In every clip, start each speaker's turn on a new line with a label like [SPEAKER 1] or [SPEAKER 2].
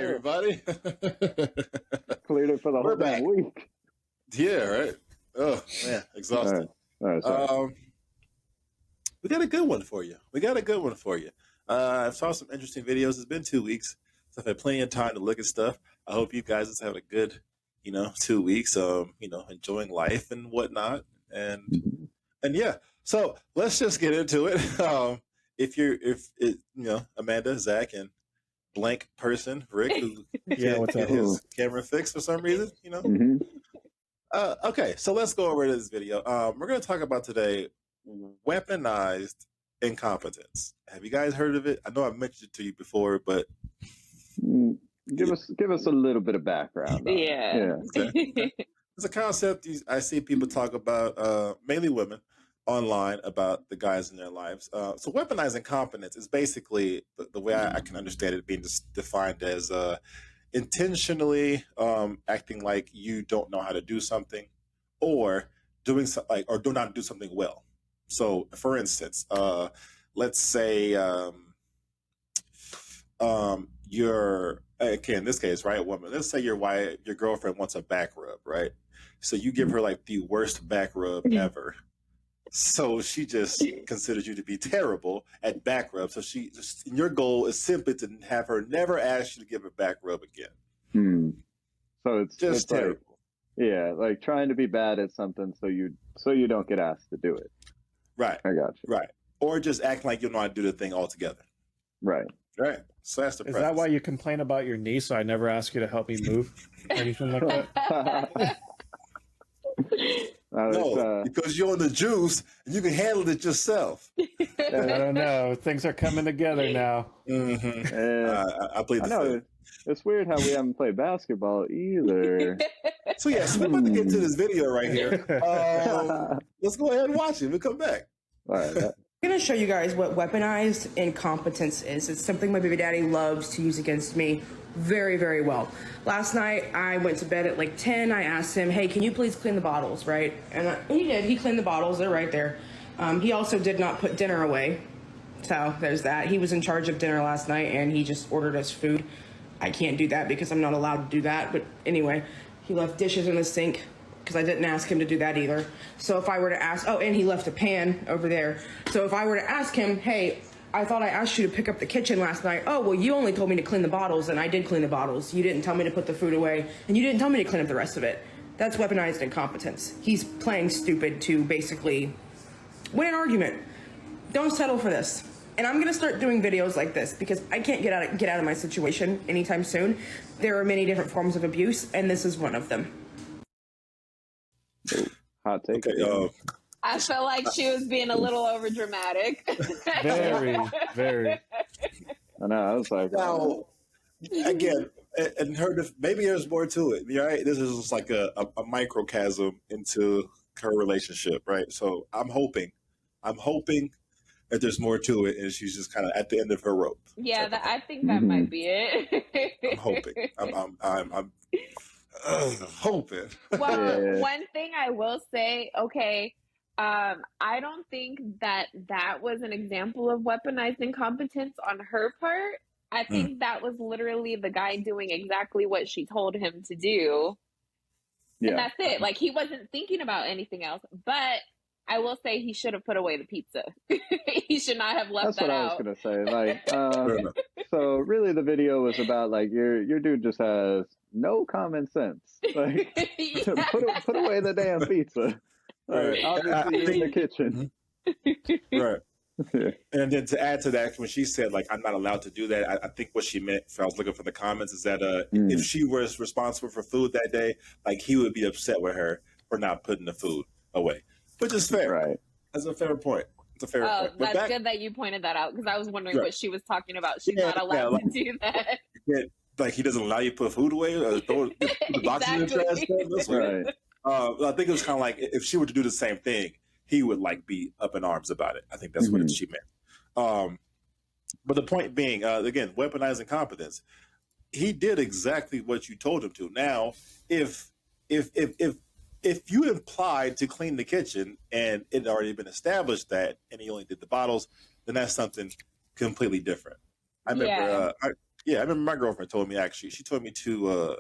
[SPEAKER 1] everybody.
[SPEAKER 2] Cleared it for the whole damn week.
[SPEAKER 1] Yeah, right. Oh man, exhausted.
[SPEAKER 2] All right,
[SPEAKER 1] we got a good one for you. I saw some interesting videos. It's been 2 weeks, so I've had plenty of time to look at stuff. I hope you guys is having a good, 2 weeks. Enjoying life and whatnot, and yeah. So let's just get into it. Amanda, Zach, and blank person, Rick, who can't get his camera fixed for some reason, Okay, so let's go over to this video. We're going to talk about today weaponized incompetence. Have you guys heard of it? I know I've mentioned it to you before, but
[SPEAKER 2] give us a little bit of background.
[SPEAKER 3] Yeah.
[SPEAKER 1] Okay. It's a concept I see people talk about, mainly women, online about the guys in their lives. So weaponized incompetence is basically the way I can understand it being defined as intentionally acting like you don't know how to do something, or doing something or do not do something well. So, for instance, let's say you're in this case, right, a woman. Let's say your girlfriend wants a back rub, right? So you give her like the worst back rub ever. So she just considers you to be terrible at back rub. So your goal is simply to have her never ask you to give a back rub again.
[SPEAKER 2] So it's
[SPEAKER 1] terrible.
[SPEAKER 2] Like trying to be bad at something so you don't get asked to do it.
[SPEAKER 1] Right.
[SPEAKER 2] I got you.
[SPEAKER 1] Right. Or just acting like you don't know how to do the thing altogether.
[SPEAKER 2] Right.
[SPEAKER 1] Right. So that's the
[SPEAKER 4] Is that why you complain about your knee? So I never ask you to help me move or anything like that?
[SPEAKER 1] No, because you're on the juice and you can handle it yourself.
[SPEAKER 4] I don't know. Things are coming together now.
[SPEAKER 1] I played the
[SPEAKER 2] field. It's weird how we haven't played basketball either.
[SPEAKER 1] So we're about to get to this video right here. Let's go ahead and watch it. We'll come back.
[SPEAKER 2] All right.
[SPEAKER 5] I'm going to show you guys what weaponized incompetence is. It's something my baby daddy loves to use against me very, very well. Last night, I went to bed at like 10. I asked him, hey, can you please clean the bottles, right? And he did. He cleaned the bottles. They're right there. He also did not put dinner away. So there's that. He was in charge of dinner last night, and he just ordered us food. I can't do that because I'm not allowed to do that. But anyway, he left dishes in the sink because I didn't ask him to do that either. So if I were to ask, and he left a pan over there. So if I were to ask him, hey, I thought I asked you to pick up the kitchen last night. Oh, well, you only told me to clean the bottles, and I did clean the bottles. You didn't tell me to put the food away, and you didn't tell me to clean up the rest of it. That's weaponized incompetence. He's playing stupid to basically win an argument. Don't settle for this. And I'm gonna start doing videos like this because I can't get out of my situation anytime soon. There are many different forms of abuse, and this is one of them.
[SPEAKER 2] Hot take.
[SPEAKER 1] Okay,
[SPEAKER 3] I felt like she was being a little over dramatic.
[SPEAKER 4] Very, very.
[SPEAKER 2] I know. I was like,
[SPEAKER 1] now, again, and maybe there's more to it. Right? This is just like a microcosm into her relationship, right? So I'm hoping that there's more to it, and she's just kind of at the end of her rope.
[SPEAKER 3] Yeah, I think that might be it.
[SPEAKER 1] I'm hoping. I'm hoping.
[SPEAKER 3] Well, one thing I will say, I don't think that was an example of weaponized incompetence on her part. I think that was literally the guy doing exactly what she told him to do. Yeah. And that's it. Like, he wasn't thinking about anything else. But I will say he should have put away the pizza. He should not have left that out.
[SPEAKER 2] That's what I was going to say. Like, so really the video was about, like, your dude just has no common sense. Like, put away the damn pizza. Right. Obviously in the kitchen.
[SPEAKER 1] Right. And then to add to that, when she said, like, I'm not allowed to do that, I think what she meant, if I was looking for the comments, is that if she was responsible for food that day, like, he would be upset with her for not putting the food away. Which is fair.
[SPEAKER 2] Right.
[SPEAKER 1] That's a fair point. It's a fair point.
[SPEAKER 3] That's good that you pointed that out, because I was wondering what she was talking about. She's not allowed to do that.
[SPEAKER 1] Like, he doesn't allow you to put food away or throw the boxes in the trash can. That's right. I think it was kind of like, if she were to do the same thing, he would, like, be up in arms about it. I think that's what she meant. But the point being, again, weaponized incompetence. He did exactly what you told him to. Now, if you implied to clean the kitchen and it had already been established that, and he only did the bottles, then that's something completely different. I remember, Yeah, I remember my girlfriend told me, actually. She told me to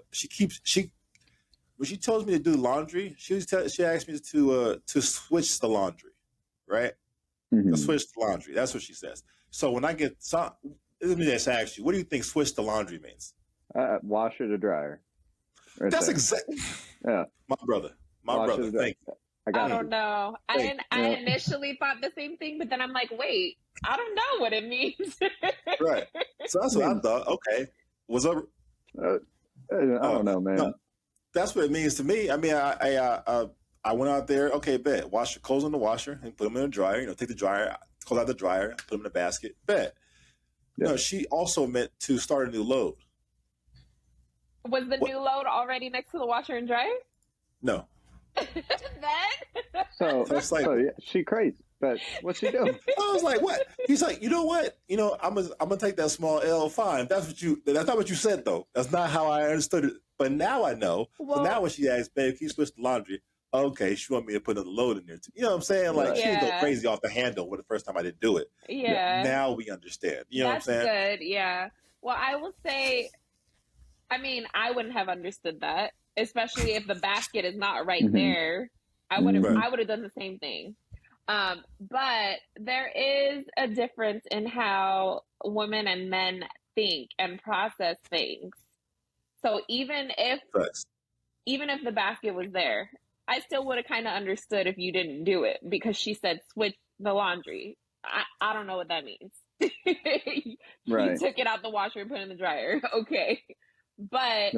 [SPEAKER 1] when she tells me to do laundry, she asked me to switch the laundry, right? To switch the laundry. That's what she says. So when I get let me just ask you, what do you think switch the laundry means?
[SPEAKER 2] Washer to dryer. Right.
[SPEAKER 1] That's exactly.
[SPEAKER 2] Yeah.
[SPEAKER 1] My brother. Thank you.
[SPEAKER 3] I don't know. I initially thought the same thing, but then I'm like, wait, I don't know what it means.
[SPEAKER 1] Right. So that's what I thought. Okay. What's up?
[SPEAKER 2] I don't know, man.
[SPEAKER 1] No, that's what it means to me. I mean, I went out there. Okay, bet. Wash your clothes in the washer and put them in the dryer. You know, take the dryer, close out the dryer, put them in a basket. Bet. Yeah. No, she also meant to start a new load.
[SPEAKER 3] Was the new load already next to the washer and dryer?
[SPEAKER 1] No.
[SPEAKER 3] Then?
[SPEAKER 2] So yeah, she crazy. But what's she doing?
[SPEAKER 1] I was like, what? He's like, you know what? You know, I'm gonna take that small L. Fine. That's not what you said though. That's not how I understood it. But now I know. Well, so now when she asked, babe, can you switch the laundry? Okay, she want me to put another load in there too. You know what I'm saying? Like she didn't go crazy off the handle when the first time I didn't do it.
[SPEAKER 3] Yeah.
[SPEAKER 1] Now we understand. You know what I'm saying?
[SPEAKER 3] That's good. Yeah. Well, I will say, I mean, I wouldn't have understood that, especially if the basket is not right there. I would have done the same thing. But there is a difference in how women and men think and process things. So even if the basket was there, I still would have kind of understood if you didn't do it, because she said switch the laundry. I don't know what that means. You took it out the washer and put it in the dryer. Okay. But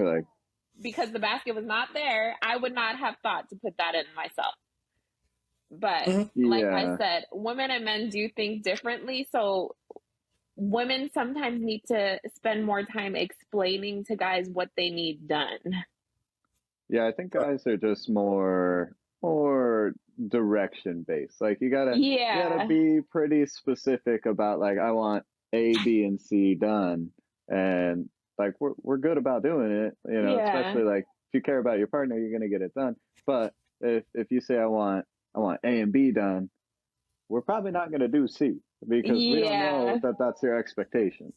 [SPEAKER 3] because the basket was not there, I would not have thought to put that in myself. But like I said, women and men do think differently. So women sometimes need to spend more time explaining to guys what they need done.
[SPEAKER 2] Yeah, I think guys are just more direction based. Like you gotta be pretty specific about, like, I want A, B, and C done, and like we're good about doing it. You know, especially like if you care about your partner, you're gonna get it done. But if you say I want A and B done, we're probably not gonna do C, because we don't know that that's your expectation.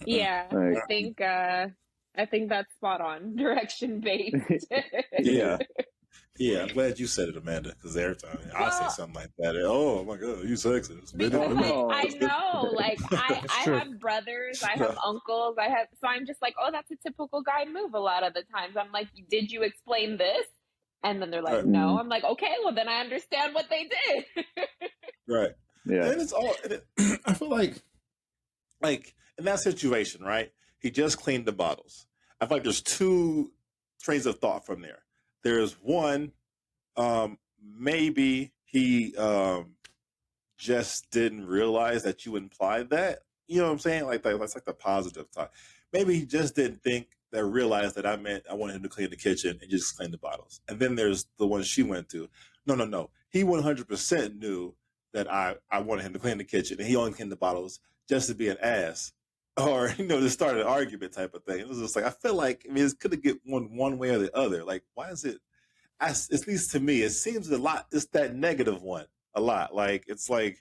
[SPEAKER 3] Yeah, like, I think that's spot on. Direction based.
[SPEAKER 1] Yeah, I'm glad you said it, Amanda, because every time I say something like that, oh my God, you sexist.
[SPEAKER 3] I know, like I have brothers, I have uncles, so I'm just like, oh, that's a typical guy move. A lot of the times, I'm like, did you explain this? And then they're like, no. I'm like, okay, well then I understand what they did.
[SPEAKER 1] Right.
[SPEAKER 2] Yeah.
[SPEAKER 1] And it's all. I feel like in that situation, right? He just cleaned the bottles. I feel like there's two trains of thought from there. There's one, maybe he just didn't realize that you implied that. You know what I'm saying? Like that's like the positive thought. Maybe he just didn't realize that I meant I wanted him to clean the kitchen and just clean the bottles. And then there's the one she went to. No. He 100% knew that I wanted him to clean the kitchen, and he only cleaned the bottles just to be an ass, or to start an argument type of thing. It was just like, I feel like, I mean, it could have get one way or the other. Like, why is it? At least to me, it seems a lot. It's that negative one a lot. Like it's like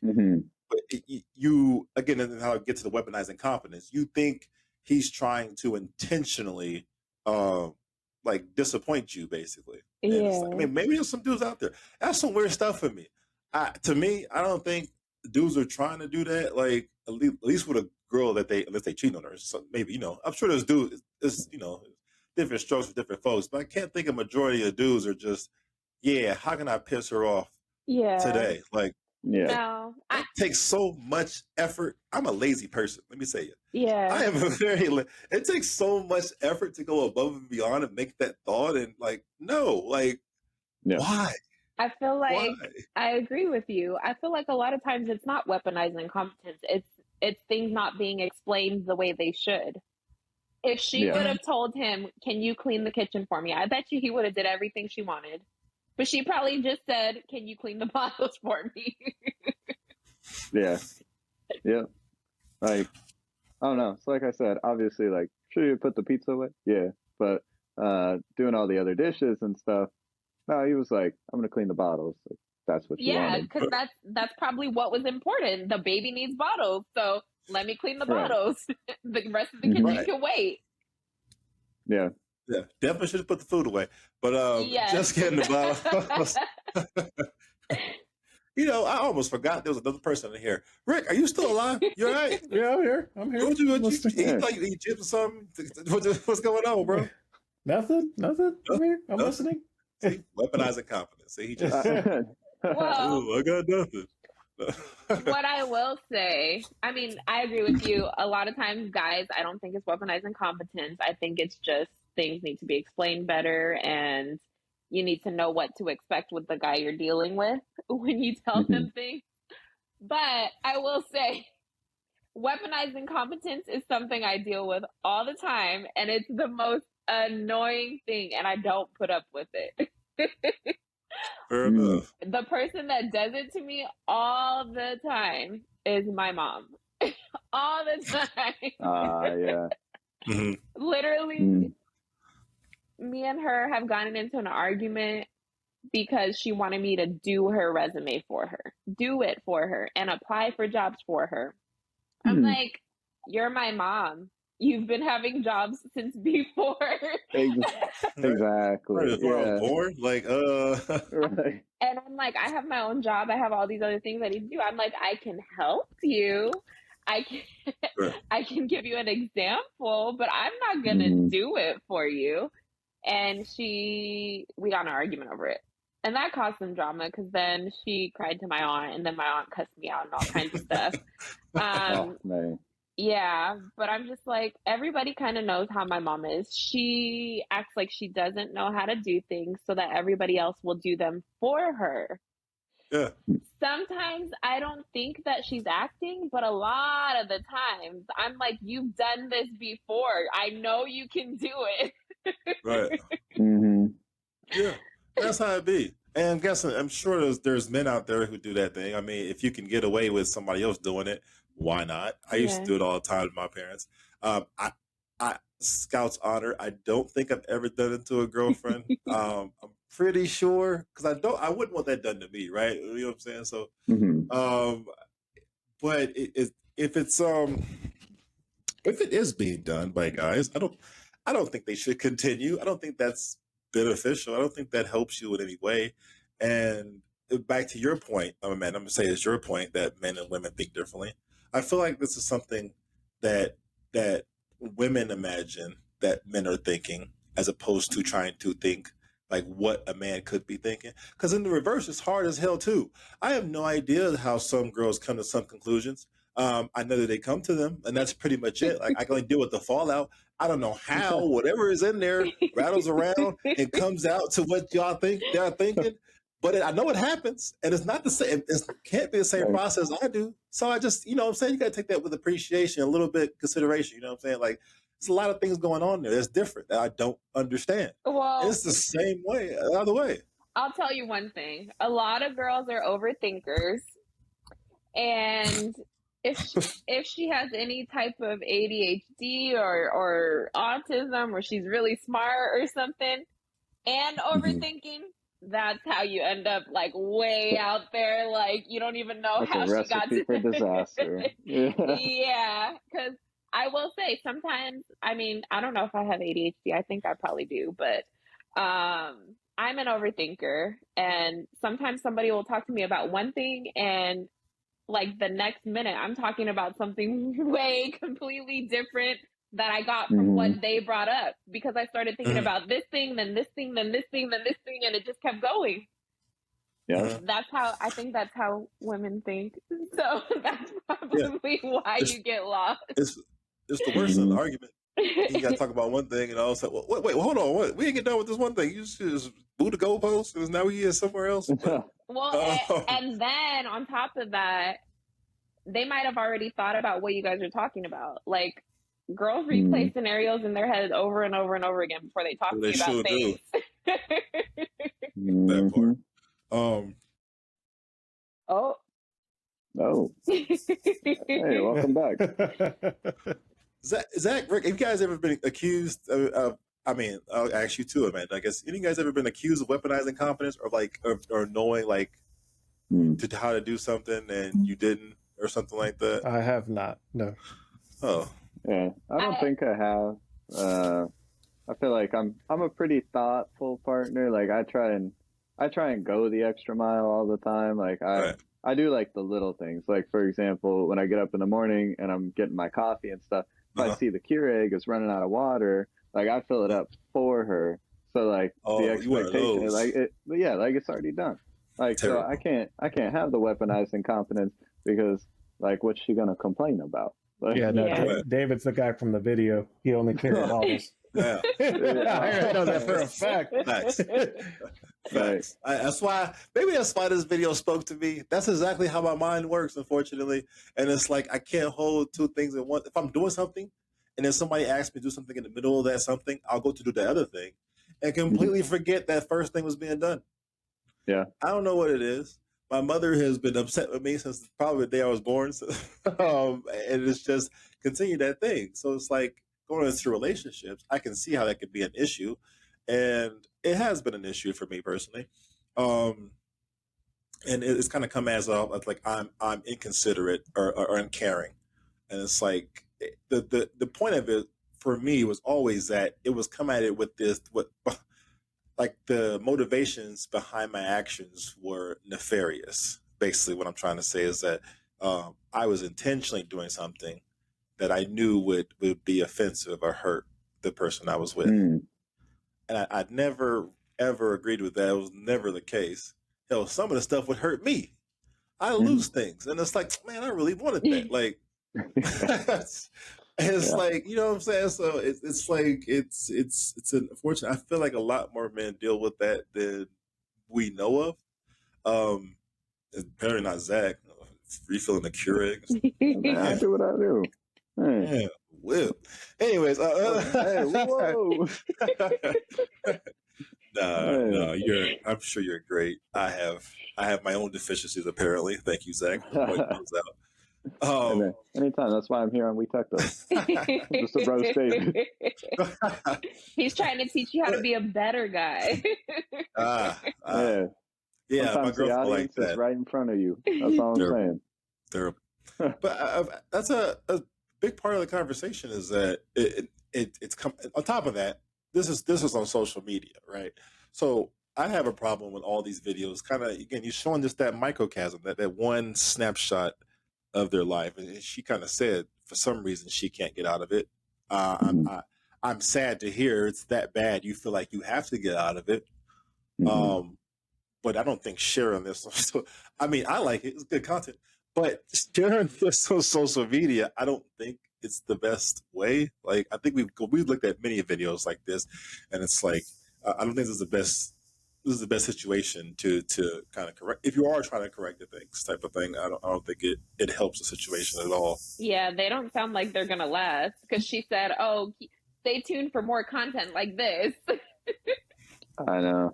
[SPEAKER 1] you again. How it gets to the weaponized incompetence. You think he's trying to intentionally, like disappoint you, basically. And it's like, I mean, maybe there's some dudes out there. That's some weird stuff for me. To me, I don't think dudes are trying to do that. Like at least with a girl unless they cheat on her. So maybe I'm sure there's dudes. It's different strokes for different folks, but I can't think a majority of dudes are just, how can I piss her off today? Like,
[SPEAKER 3] no,
[SPEAKER 1] it takes so much effort. I'm a lazy person. Let me say it.
[SPEAKER 3] Yeah,
[SPEAKER 1] I am it takes so much effort to go above and beyond and make that thought. And like, no, like, why?
[SPEAKER 3] I feel like I agree with you. I feel like a lot of times it's not weaponized incompetence. It's things not being explained the way they should. If she would have told him, can you clean the kitchen for me? I bet you he would have did everything she wanted. But she probably just said, can you clean the bottles for me?
[SPEAKER 2] Yeah. Like, I don't know. So like I said, obviously, like, sure you put the pizza away? Yeah. But doing all the other dishes and stuff, no, he was like, I'm going to clean the bottles. Like, that's what you wanted.
[SPEAKER 3] Yeah, because that's probably what was important. The baby needs bottles. So let me clean the
[SPEAKER 2] Right.
[SPEAKER 3] bottles. The rest of the kitchen
[SPEAKER 1] Right.
[SPEAKER 3] can wait.
[SPEAKER 2] Yeah.
[SPEAKER 1] Yeah, definitely should have put the food away. But
[SPEAKER 3] Yes.
[SPEAKER 1] just getting the bottles. You know, I almost forgot there was another person in here. Rick, are you still alive? You all right?
[SPEAKER 4] Yeah, I'm here. I'm here.
[SPEAKER 1] What you
[SPEAKER 4] I'm listening.
[SPEAKER 1] eat? Like you eat chips or something? What's going on, bro?
[SPEAKER 4] Nothing. I'm here. I'm
[SPEAKER 1] Nothing.
[SPEAKER 4] listening.
[SPEAKER 1] See, weaponizing confidence. See, he just,
[SPEAKER 3] Well,
[SPEAKER 1] ooh, I got nothing.
[SPEAKER 3] what I will say, I mean, I agree with you. A lot of times, guys, I don't think it's weaponized incompetence. I think it's just things need to be explained better, and you need to know what to expect with the guy you're dealing with when you tell him things. But I will say, weaponized incompetence is something I deal with all the time, and it's the most annoying thing, and I don't put up with it.
[SPEAKER 1] Fair enough.
[SPEAKER 3] The person that does it to me all the time is my mom. All the time.
[SPEAKER 2] Yeah.
[SPEAKER 1] Mhm.
[SPEAKER 3] Literally, me and her have gotten into an argument because she wanted me to do her resume for her, do it for her, and apply for jobs for her. I'm like, you're my mom. You've been having jobs since before.
[SPEAKER 2] Exactly.
[SPEAKER 1] Right, before I was born, like,
[SPEAKER 2] Right.
[SPEAKER 3] And I'm like, I have my own job. I have all these other things I need to do. I'm like, I can help you. I can,
[SPEAKER 1] Right.
[SPEAKER 3] I can give you an example, but I'm not gonna do it for you. And we got in an argument over it. And that caused some drama because then she cried to my aunt, and then my aunt cussed me out and all kinds of stuff.
[SPEAKER 2] Man.
[SPEAKER 3] Yeah, but I'm just like, everybody kind of knows how my mom is. She acts like she doesn't know how to do things so that everybody else will do them for her.
[SPEAKER 1] yeah.
[SPEAKER 3] Sometimes I don't think that she's acting, but a lot of the times I'm like, you've done this before. I know you can do it.
[SPEAKER 1] Right. Yeah, that's how it be. And I'm sure there's men out there who do that thing. I mean, if you can get away with somebody else doing it, why not? I used to do it all the time with my parents. I Scout's honor. I don't think I've ever done it to a girlfriend. I'm pretty sure because I wouldn't want that done to me, right? You know what I'm saying? So, but if it is being done by guys, I don't think they should continue. I don't think that's beneficial. I don't think that helps you in any way. And back to your point, man, I'm gonna say it's your point that men and women think differently. I feel like this is something that women imagine that men are thinking, as opposed to trying to think like what a man could be thinking. Because in the reverse, it's hard as hell too. I have no idea how some girls come to some conclusions. I know that they come to them, and that's pretty much it. Like I can only deal with the fallout. I don't know how whatever is in there rattles around and comes out to what y'all think they're thinking. But I know it happens, and it's not the same. It can't be the same process I do. So I just, you know what I'm saying? You got to take that with appreciation, a little bit consideration. You know what I'm saying? Like, there's a lot of things going on there that's different that I don't understand.
[SPEAKER 3] Well,
[SPEAKER 1] it's the same way, the other way.
[SPEAKER 3] I'll tell you one thing. A lot of girls are overthinkers. And if she has any type of ADHD or autism, or she's really smart or something, and overthinking, that's how you end up like way out there. Like you don't even know
[SPEAKER 2] That's
[SPEAKER 3] how
[SPEAKER 2] a
[SPEAKER 3] she got to
[SPEAKER 2] recipe for disaster.
[SPEAKER 3] Yeah, because I will say sometimes. I mean, I don't know if I have ADHD. I think I probably do, but I'm an overthinker, and sometimes somebody will talk to me about one thing, and like the next minute I'm talking about something way completely different that I got from what they brought up, because I started thinking about this thing, then this thing, then this thing, then this thing, and it just kept going.
[SPEAKER 2] Yeah.
[SPEAKER 3] I think that's how women think. So that's probably why you get lost.
[SPEAKER 1] It's the worst in an argument. You got to talk about one thing, and all of a sudden, wait, hold on, what? We ain't get done with this one thing. You just move the goalpost, because now we are somewhere else.
[SPEAKER 3] Well, and then on top of that, they might have already thought about what you guys are talking about. Like, girls replay scenarios in their heads over and over and over again before they talk to you about things.
[SPEAKER 1] That part.
[SPEAKER 2] Oh. Hey, welcome back.
[SPEAKER 1] Zach, Rick, have you guys ever been accused of I mean, I'll ask you too, Amanda. I guess, any of you guys ever been accused of weaponizing competence, or like, or knowing like how to do something and you didn't, or something like that?
[SPEAKER 4] I have not. No.
[SPEAKER 1] Oh,
[SPEAKER 2] yeah. I don't think I have. I feel like I'm a pretty thoughtful partner. Like I try and go the extra mile all the time. Like
[SPEAKER 1] right.
[SPEAKER 2] I do like the little things. Like for example, when I get up in the morning and I'm getting my coffee and stuff, if I see the Keurig is running out of water, like I fill it up for her. So like the expectation is like like it's already done. Like
[SPEAKER 1] Terrible.
[SPEAKER 2] so I can't have the weaponized incompetence because like what's she gonna complain about? Like,
[SPEAKER 4] David's the guy from the video. He only carries bottles.
[SPEAKER 1] Yeah.
[SPEAKER 4] I know that for a fact.
[SPEAKER 1] Facts. Facts. That's why this video spoke to me. That's exactly how my mind works, unfortunately. And it's like I can't hold two things at once. If I'm doing something and then somebody asks me to do something in the middle of that something, I'll go to do the other thing and completely forget that first thing was being done.
[SPEAKER 2] Yeah.
[SPEAKER 1] I don't know what it is. My mother has been upset with me since probably the day I was born. So, and it's just continued that thing. So it's like going into relationships, I can see how that could be an issue. And it has been an issue for me personally. And it's kind of come as like I'm inconsiderate or uncaring. And it's like the point of it for me was always that it was come at it with like the motivations behind my actions were nefarious. Basically, what I'm trying to say is that I was intentionally doing something that I knew would be offensive or hurt the person I was with. And I never, ever agreed with that. It was never the case. Hell, some of the stuff would hurt me. I lose things. And it's like, man, I really wanted that. Like, it's like, you know what I'm saying? So it's like, it's unfortunate. I feel like a lot more men deal with that than we know of. Apparently not Zach. Refilling the Keurig.
[SPEAKER 2] I do what I do.
[SPEAKER 1] Hey. Yeah, well. Anyways,
[SPEAKER 2] hey, whoa.
[SPEAKER 1] No, I'm sure you're great. I have my own deficiencies apparently. Thank you, Zach, for pointing those out.
[SPEAKER 2] Anytime. That's why I'm here on We Tech Though. Just to roast David.
[SPEAKER 3] He's trying to teach you how to be a better guy.
[SPEAKER 1] Yeah,
[SPEAKER 2] sometimes
[SPEAKER 1] my
[SPEAKER 2] the audience
[SPEAKER 1] like that.
[SPEAKER 2] is right in front of you. That's all I'm saying.
[SPEAKER 1] Terrible. But that's a big part of the conversation is that it's on top of that. This is on social media, right? So I have a problem with all these videos. Kind of again, you're showing just that microcosm, that one snapshot of their life, and she kind of said for some reason she can't get out of it. I'm sad to hear it's that bad. You feel like you have to get out of it. But I don't think sharing this. So, I mean, I like it. It's good content. But sharing this on social media, I don't think it's the best way. Like, I think we've looked at many videos like this, and it's like I don't think this is the best situation to kind of correct. If you are trying to correct the things, type of thing, I don't think it helps the situation at all.
[SPEAKER 3] Yeah, they don't sound like they're gonna last because she said, "Oh, stay tuned for more content like this."
[SPEAKER 2] I know.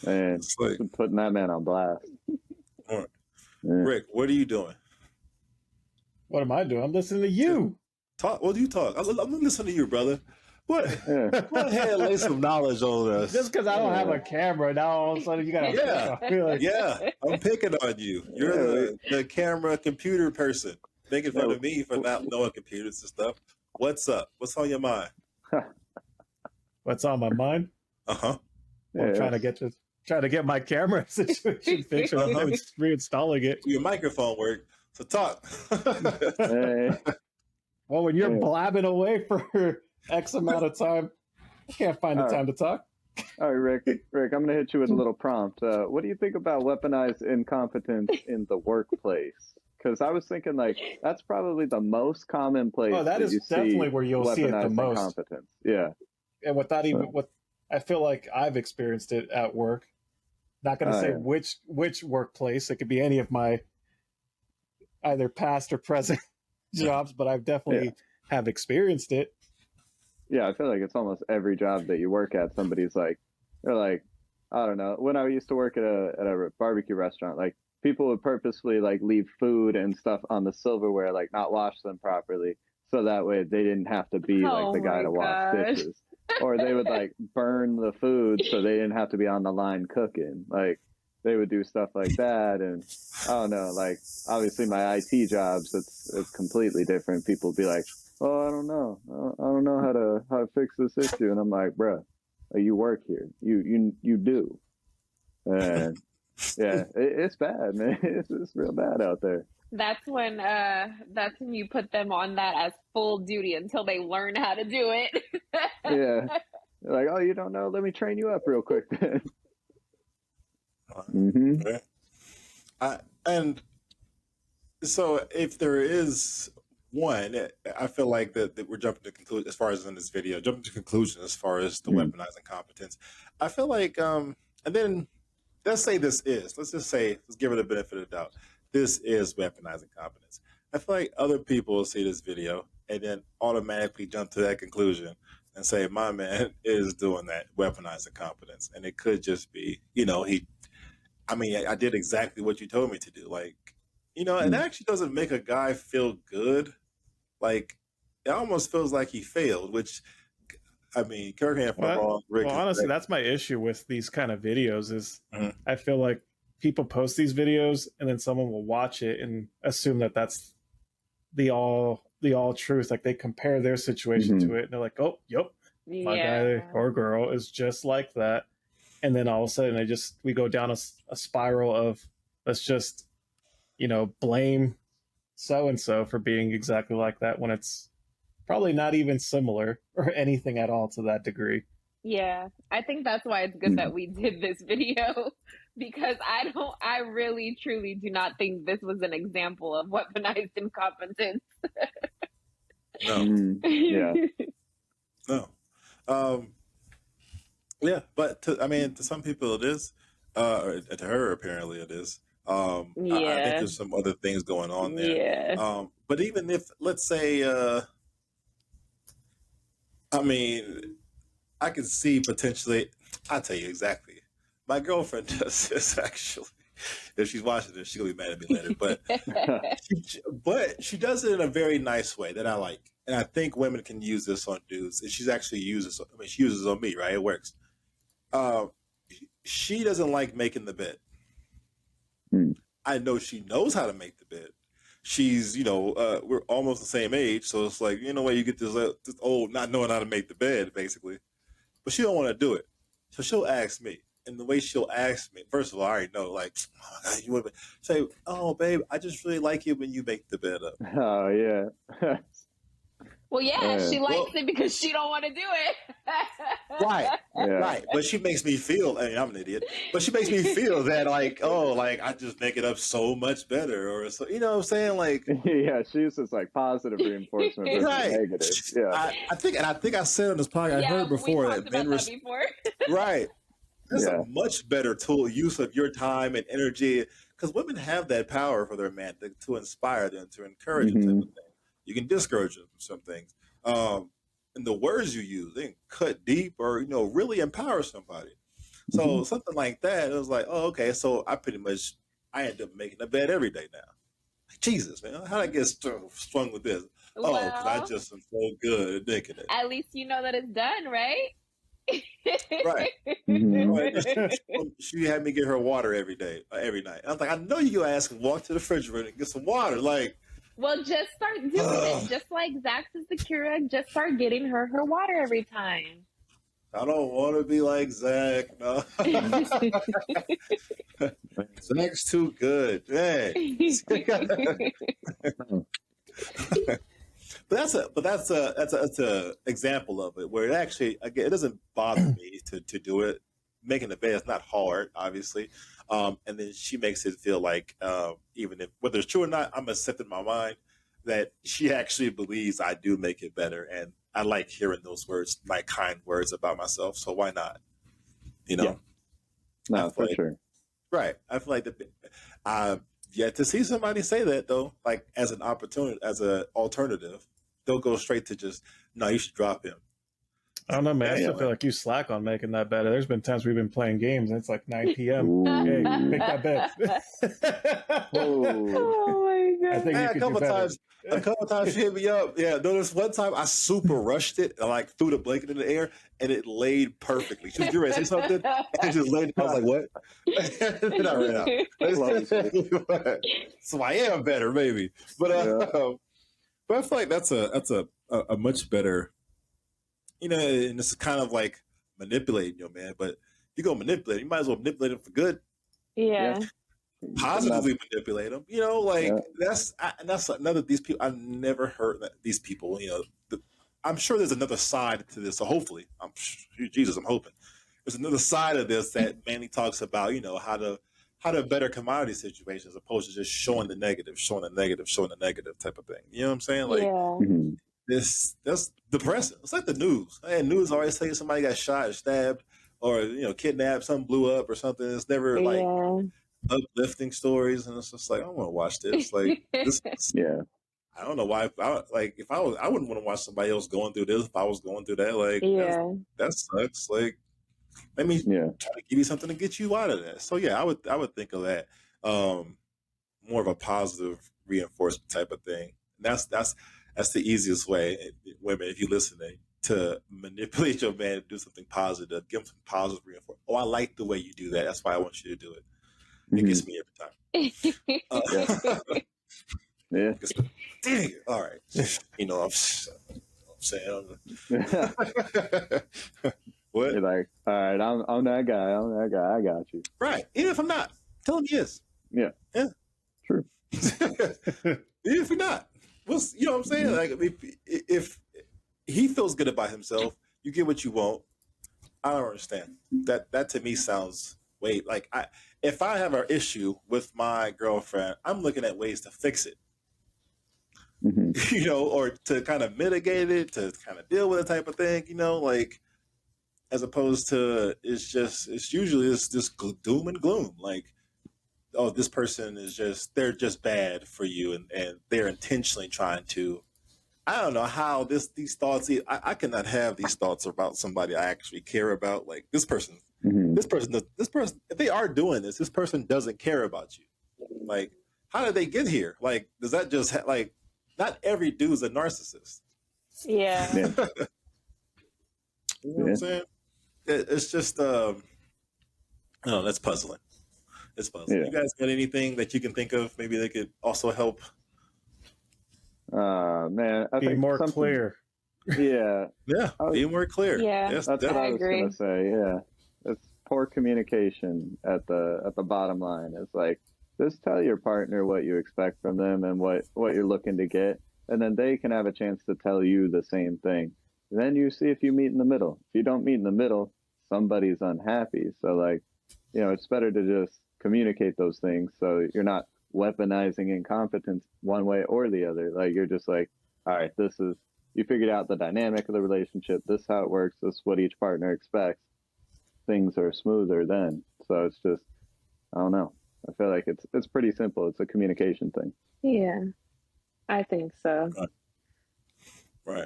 [SPEAKER 2] Man, it's like, putting that man on blast.
[SPEAKER 1] All right. Rick, what are you doing?
[SPEAKER 4] What am I doing? I'm listening to you.
[SPEAKER 1] Talk. Well, you talk. I'm listening to you, brother. What? Go ahead and lay some knowledge on us.
[SPEAKER 4] Just because I don't have a camera, now all of a sudden you got to...
[SPEAKER 1] Yeah, I'm picking on you. You're the camera computer person. Making fun of me for not knowing computers and stuff. What's up? What's on your mind?
[SPEAKER 4] What's on my mind?
[SPEAKER 1] Uh-huh.
[SPEAKER 4] I'm trying to get my camera situation fixed. I'm reinstalling it.
[SPEAKER 1] Your microphone worked, so talk.
[SPEAKER 4] Well, when you're blabbing away for X amount of time, I can't find the time to talk.
[SPEAKER 2] All right, Rick, I'm going to hit you with a little prompt. What do you think about weaponized incompetence in the workplace? Because I was thinking, like, that's probably the most common place.
[SPEAKER 4] Oh, that is definitely where you'll see it the most.
[SPEAKER 2] Incompetence. Yeah.
[SPEAKER 4] And without even I feel like I've experienced it at work. Not going to say which workplace. It could be any of my either past or present jobs, but I've definitely have experienced it.
[SPEAKER 2] Yeah, I feel like it's almost every job that you work at. Somebody's like, they're like, I don't know. When I used to work at a barbecue restaurant, like people would purposefully like leave food and stuff on the silverware, like not wash them properly, so that way they didn't have to be like the guy to wash dishes. Or they would like burn the food so they didn't have to be on the line cooking. Like they would do stuff like that. And I don't know, like obviously my IT jobs, it's completely different. People be like, oh, I don't know. I don't know how to fix this issue. And I'm like, bruh, you work here. You do. And yeah, it's bad, man. It's real bad out there.
[SPEAKER 3] That's when you put them on that as full duty until they learn how to do it.
[SPEAKER 2] Yeah. They're like, oh, you don't know? Let me train you up real quick then.
[SPEAKER 1] And so if there is one, I feel like that we're jumping to conclusion as far as in this video, jumping to conclusion as far as the weaponized incompetence. I feel like, and then let's say let's give it a benefit of the doubt. This is weaponized incompetence. I feel like other people will see this video and then automatically jump to that conclusion and say, my man is doing that weaponized incompetence. And it could just be, I did exactly what you told me to do. Like, it actually doesn't make a guy feel good. Like, it almost feels like he failed, which, correct me if I'm wrong, Rick.
[SPEAKER 4] Well, honestly, that's my issue with these kind of videos is I feel like people post these videos and then someone will watch it and assume that that's the all truth. Like they compare their situation to it and they're like, oh, yep, my guy or girl is just like that. And then all of a sudden we go down a spiral of let's just, blame so-and-so for being exactly like that when it's probably not even similar or anything at all to that degree.
[SPEAKER 3] Yeah, I think that's why it's good that we did this video because I really truly do not think this was an example of weaponized incompetence.
[SPEAKER 1] No.
[SPEAKER 2] Yeah.
[SPEAKER 1] No. Yeah, but to some people it is, or to her apparently it is. I think there's some other things going on there.
[SPEAKER 3] Yeah.
[SPEAKER 1] But even if, let's say, I can see potentially. I'll tell you exactly. My girlfriend does this actually. If she's watching this, she'll be mad at me later. But she does it in a very nice way that I like, and I think women can use this on dudes. And she uses it on me, right? It works. She doesn't like making the bed. I know she knows how to make the bed. She's, we're almost the same age, so it's like, you get this old not knowing how to make the bed, basically. But she don't want to do it, so she'll ask me. And the way she'll ask me, first of all, I already know, like, oh my God, you want to say, oh babe, I just really like it when you make the bed up.
[SPEAKER 2] Oh yeah.
[SPEAKER 3] Well, yeah, she likes it because she don't want to do it.
[SPEAKER 1] Right. But she makes me feel, I'm an idiot, but she makes me feel that I just make it up so much better or so, you know what I'm saying? Like,
[SPEAKER 2] yeah, she's just like positive reinforcement versus negative. Yeah.
[SPEAKER 1] I think I said on this podcast, I heard before that men
[SPEAKER 3] before.
[SPEAKER 1] Right. That's a much better use of your time and energy because women have that power for their man to inspire them, to encourage them. Type of thing. You can discourage them from some things. And the words you use, they can cut deep or, really empower somebody. So something like that, it was like, oh, okay. So I end up making a bed every day now. Like, Jesus, man, how'd I get strung with this?
[SPEAKER 3] Well,
[SPEAKER 1] because I just am so good at making it.
[SPEAKER 3] At least you know that it's done, right?
[SPEAKER 1] Right. She had me get her water every day, every night. I was like, I know you ask and walk to the refrigerator and get some water. Like,
[SPEAKER 3] well, just start doing it. Just like Zach to Sakura, just start getting her water every time.
[SPEAKER 1] I don't want to be like Zach. No. Zach's too good. Hey. But that's a example of it where it actually, again, it doesn't bother me to do it. Making the bed is not hard, obviously. And then she makes it feel like, even if whether it's true or not, I'm accepting my mind that she actually believes I do make it better. And I like hearing those words, like kind words about myself. So why not?
[SPEAKER 2] Yeah. No, for sure.
[SPEAKER 1] Right. I feel like yet to see somebody say that though, like as an opportunity, as an alternative, they'll go straight to just, no, you should drop him.
[SPEAKER 4] I don't know, man. I still
[SPEAKER 2] Yeah.
[SPEAKER 4] feel like you slack on making that better. There's been times we've been playing games and it's like 9 p.m.
[SPEAKER 2] Ooh.
[SPEAKER 4] Hey, make that bet.
[SPEAKER 3] Oh my god!
[SPEAKER 4] I think you
[SPEAKER 1] Man,
[SPEAKER 4] could do better.
[SPEAKER 1] a couple times she hit me up. Yeah, no, this one time I super rushed it and like threw the blanket in the air and it laid perfectly. She was getting ready to say something and it just laid. I was like, "What?" And then I ran out. So I am better, maybe, but but I feel like that's a much better, and it's kind of like manipulating your man. But you go manipulate, you might as well manipulate him for good.
[SPEAKER 3] Yeah.
[SPEAKER 1] Positively manipulate them, that's another. These people, I've never heard that these people, I'm sure there's another side to this. So hopefully, I'm hoping there's another side of this that Manny talks about. How to better commodity situations, as opposed to just showing the negative type of thing. You know what I'm saying? Like that's depressing. It's like the news. News always say somebody got shot or stabbed or kidnapped, something blew up or something. It's never like uplifting stories, and it's just like I don't want to watch this. Like this, I don't know why. If I wouldn't want to watch somebody else going through this. If I was going through that, that sucks. Like, let me try to give you something to get you out of that. So I would think of that more of a positive reinforcement type of thing. And that's the easiest way, women, if you're listening, to manipulate your man to do something positive, give him some positive reinforcement. Oh, I like the way you do that. That's why I want you to do it. It gets me every time. Dang it. All right. I'm saying. What?
[SPEAKER 2] You're like, all right, I'm that guy. I got you.
[SPEAKER 1] Right. Even if I'm not, tell him he is.
[SPEAKER 2] Yeah. True.
[SPEAKER 1] Even if you're not. Well, you know what I'm saying? Like, if he feels good about himself, you get what you want. I don't understand. That to me sounds if I have an issue with my girlfriend, I'm looking at ways to fix it. Or to kind of mitigate it, to kind of deal with it type of thing, as opposed to it's usually this doom and gloom. Like, oh, this person they're just bad for you and they're intentionally trying to, I don't know how these thoughts, I cannot have these thoughts about somebody I actually care about. Like this person, if they are doing this person doesn't care about you. Like, how did they get here? Like, does that just not every dude's a narcissist.
[SPEAKER 3] Yeah.
[SPEAKER 1] You know what I'm saying? It's just, that's puzzling. It's puzzling. Yeah. You guys got anything that you can think of? Maybe they could also help.
[SPEAKER 2] Man, I think
[SPEAKER 4] more clear.
[SPEAKER 2] Yeah.
[SPEAKER 1] Be more clear.
[SPEAKER 3] Yeah,
[SPEAKER 2] yes, that's what I was going to say. Yeah, it's poor communication at the bottom line. It's like, just tell your partner what you expect from them and what you're looking to get, and then they can have a chance to tell you the same thing. And then you see if you meet in the middle. If you don't meet in the middle, somebody's unhappy. So it's better to just communicate those things so you're not weaponizing incompetence one way or the other. Like, you're just like, all right, you figured out the dynamic of the relationship. This is how it works. This is what each partner expects. Things are smoother then. So it's just, I don't know. I feel like it's pretty simple. It's a communication thing.
[SPEAKER 3] Yeah, I think so.
[SPEAKER 1] Right.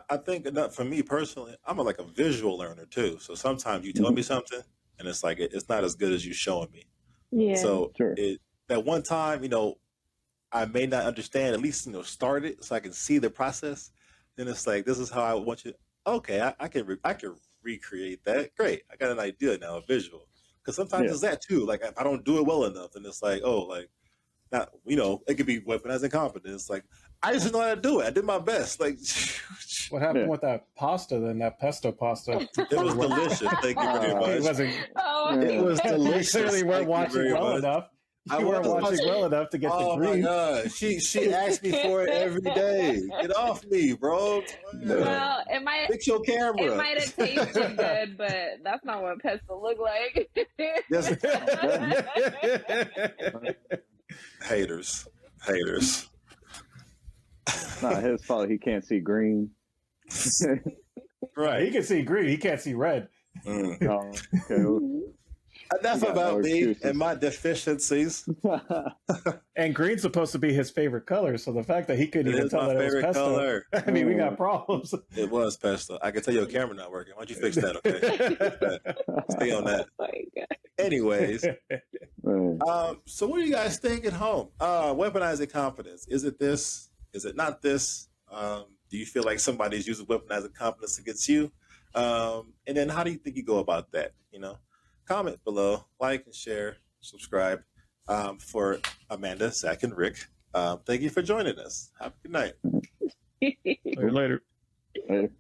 [SPEAKER 1] I think for me personally, I'm like a visual learner too. So sometimes you tell me something and it's like, it's not as good as you showing me.
[SPEAKER 3] Yeah.
[SPEAKER 1] So that one time, I may not understand, at least, start it so I can see the process. Then it's like, this is how I want you. Okay. I can recreate that. Great. I got an idea now, a visual. Because sometimes it's that too. Like, if I don't do it well enough, and it's like, not, it could be weaponized incompetence. Like, I just didn't know how to do it. I did my best. Like,
[SPEAKER 4] what happened with that pasta then? That pesto pasta?
[SPEAKER 1] It was delicious. Thank you very much.
[SPEAKER 4] It was delicious. You clearly weren't watching well enough. You weren't watching well enough to get the green.
[SPEAKER 1] Oh my God. She asked me for it every day. Get off me, bro.
[SPEAKER 3] Well,
[SPEAKER 1] fix your camera.
[SPEAKER 3] It might have tasted good, but that's not what pesto look like.
[SPEAKER 1] Haters.
[SPEAKER 2] It's not his fault. He can't see green.
[SPEAKER 1] Right.
[SPEAKER 4] He can see green. He can't see red.
[SPEAKER 2] Oh, okay.
[SPEAKER 1] Enough about me and my deficiencies.
[SPEAKER 4] And green's supposed to be his favorite color, so the fact that he couldn't even tell that it was pesto, color. I mean, we got problems.
[SPEAKER 1] It was pesto. I can tell your camera not working. Why don't you fix that, okay? Stay on that. Oh my God. Anyways, so what do you guys think at home? Weaponizing confidence. Is it this? Is it not this? Do you feel like somebody's using weaponizing confidence against you? And then how do you think you go about that? You know, comment below, like and share, subscribe. For Amanda, Zach, and Rick, thank you for joining us. Have a good night.
[SPEAKER 4] See you later.
[SPEAKER 2] Later.